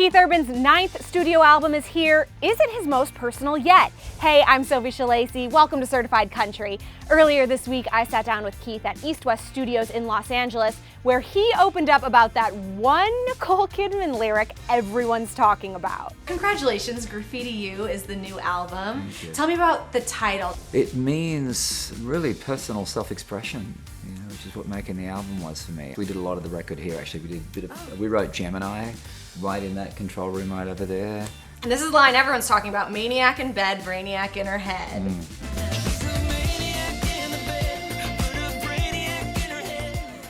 Keith Urban's 9th studio album is here. Is it his most personal yet? Hey, I'm Sophie Shalacy. Welcome to Certified Country. Earlier this week, I sat down with Keith at East West Studios in Los Angeles, where he opened up about that one Nicole Kidman lyric everyone's talking about. Congratulations, Graffiti U is the new album. Tell me about the title. It means really personal self-expression, which is what making the album was for me. We did a lot of the record here, actually. We did a bit of, we wrote Gemini right in that control room right over there. And this is the line everyone's talking about: maniac in bed, brainiac in her head.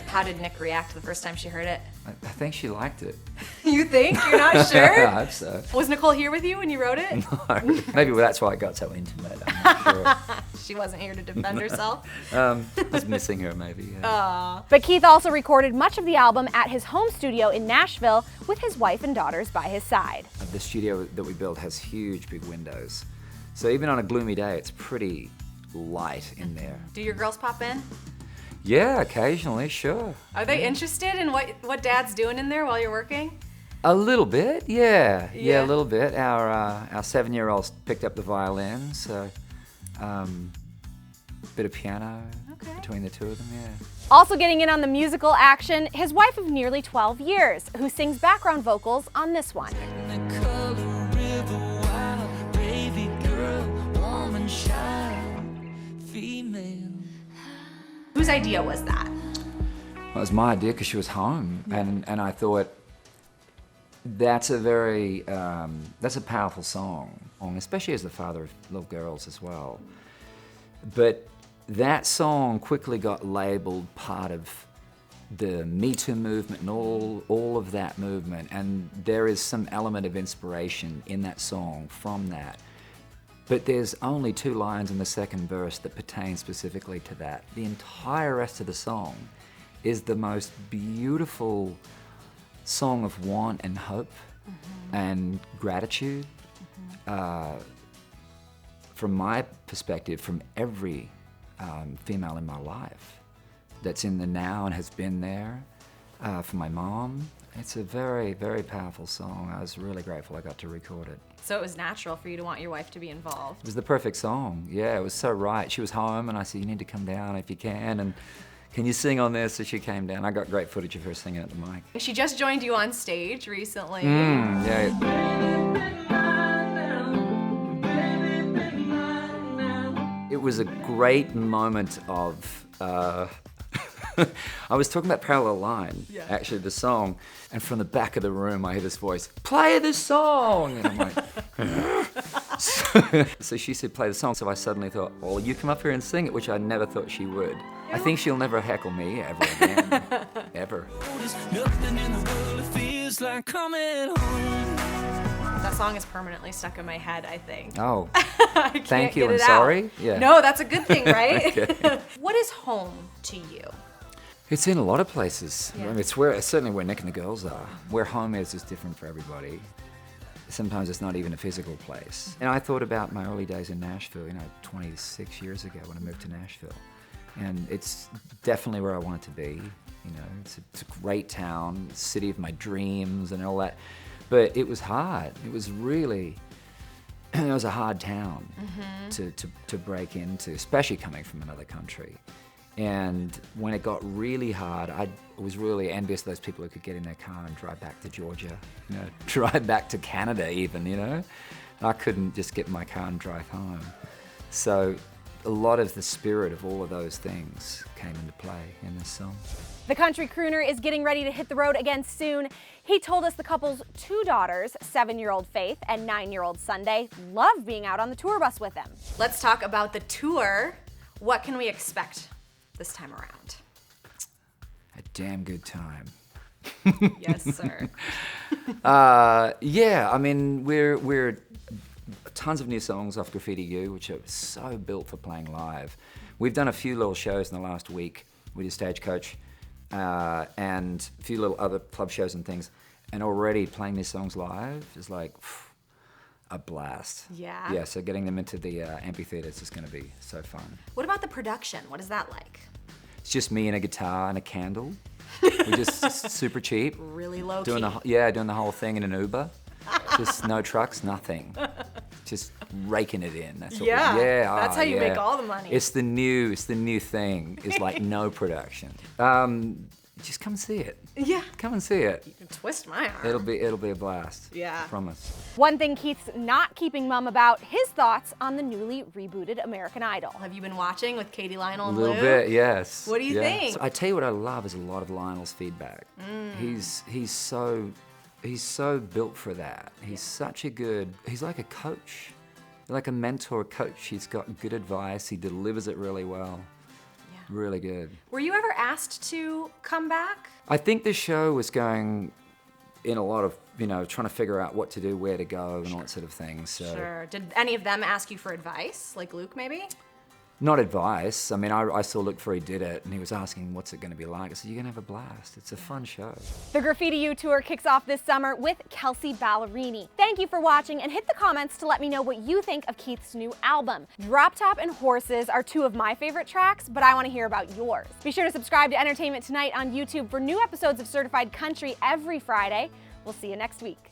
How did Nick react the first time she heard it? I think she liked it. You think? You're not sure? I hope so. Was Nicole here with you when you wrote it? No, maybe that's why it got so intimate. I'm not sure. She wasn't here to defend herself? I was missing her, maybe. Yeah. But Keith also recorded much of the album at his home studio in Nashville with his wife and daughters by his side. The studio that we built has huge, big windows. So even on a gloomy day, it's pretty light in there. Do your girls pop in? Yeah, occasionally, sure. Are they interested in what Dad's doing in there while you're working? A little bit, yeah, a little bit. Our 7-year-old picked up the violin, so bit of piano between the two of them, yeah. Also getting in on the musical action, his wife of nearly 12 years, who sings background vocals on this one. Whose idea was that? Well, it was my idea because she was home, and I thought that's a very that's a powerful song, especially as the father of little girls as well. But that song quickly got labeled part of the Me Too movement and all of that movement, and there is some element of inspiration in that song from that. But there's only 2 lines in the second verse that pertain specifically to that. The entire rest of the song is the most beautiful song of want and hope and gratitude. From my perspective, from every female in my life that's in the now and has been there, for my mom. It's a very, very powerful song. I was really grateful I got to record it. So it was natural for you to want your wife to be involved. It was the perfect song. Yeah, it was so right. She was home and I said, you need to come down if you can, and can you sing on this? So she came down. I got great footage of her singing at the mic. She just joined you on stage recently. Yeah. It was a great moment of, I was talking about Parallel Line, actually, the song, and from the back of the room I hear this voice, play the song! And I'm like, so she said, play the song, so I suddenly thought, well, you come up here and sing it, which I never thought she would. I think she'll never heckle me ever again, ever. That song is permanently stuck in my head, I think. Oh, I thank you, get and it sorry. out. Yeah. No, that's a good thing, right? Okay. What is home to you? It's in a lot of places. Yeah. I mean, it's certainly where Nick and the girls are. Where home is different for everybody. Sometimes it's not even a physical place. And I thought about my early days in Nashville, 26 years ago when I moved to Nashville. And it's definitely where I want it to be. It's a great town, city of my dreams and all that. But it was hard. It was really, it was a hard town to break into, especially coming from another country. And when it got really hard, I was really envious of those people who could get in their car and drive back to Georgia, drive back to Canada even, I couldn't just get in my car and drive home. So a lot of the spirit of all of those things came into play in this song. The country crooner is getting ready to hit the road again soon. He told us the couple's 2 daughters, 7-year-old Faith and 9-year-old Sunday, love being out on the tour bus with him. Let's talk about the tour. What can we expect this time around? A damn good time. Yes, sir. Yeah, I mean, we're tons of new songs off Graffiti U, which are so built for playing live. We've done a few little shows in the last week. We did Stagecoach and a few little other club shows and things. And already playing these songs live is like a blast. Yeah. Yeah, so getting them into the amphitheaters is going to be so fun. What about the production? What is that like? It's just me and a guitar and a candle. We're just super cheap. Really low doing key. doing the whole thing in an Uber. Just no trucks, nothing. Just raking it in. That's what Yeah, that's how you make all the money. It's the new thing. It's like no production. Just come see it. Yeah. Come and see it. You can twist my arm. It'll be a blast. Yeah. Promise. One thing Keith's not keeping mum about, his thoughts on the newly rebooted American Idol. Have you been watching with Katie, Lionel, A and little Luke? bit, yes. What do you think? So I tell you what I love is a lot of Lionel's feedback. He's so built for that. He's like a coach, like a mentor coach. He's got good advice. He delivers it really well. Yeah. Really good. Were you ever asked to come back? I think the show was going in a lot of, trying to figure out what to do, where to go, and all that sort of thing. So. Sure. Did any of them ask you for advice, like Luke maybe? Not advice. I mean, I saw Luke before he did it, and he was asking, what's it going to be like? I said, you're going to have a blast. It's a fun show. The Graffiti U tour kicks off this summer with Kelsey Ballerini. Thank you for watching, and hit the comments to let me know what you think of Keith's new album. Drop Top and Horses are two of my favorite tracks, but I want to hear about yours. Be sure to subscribe to Entertainment Tonight on YouTube for new episodes of Certified Country every Friday. We'll see you next week.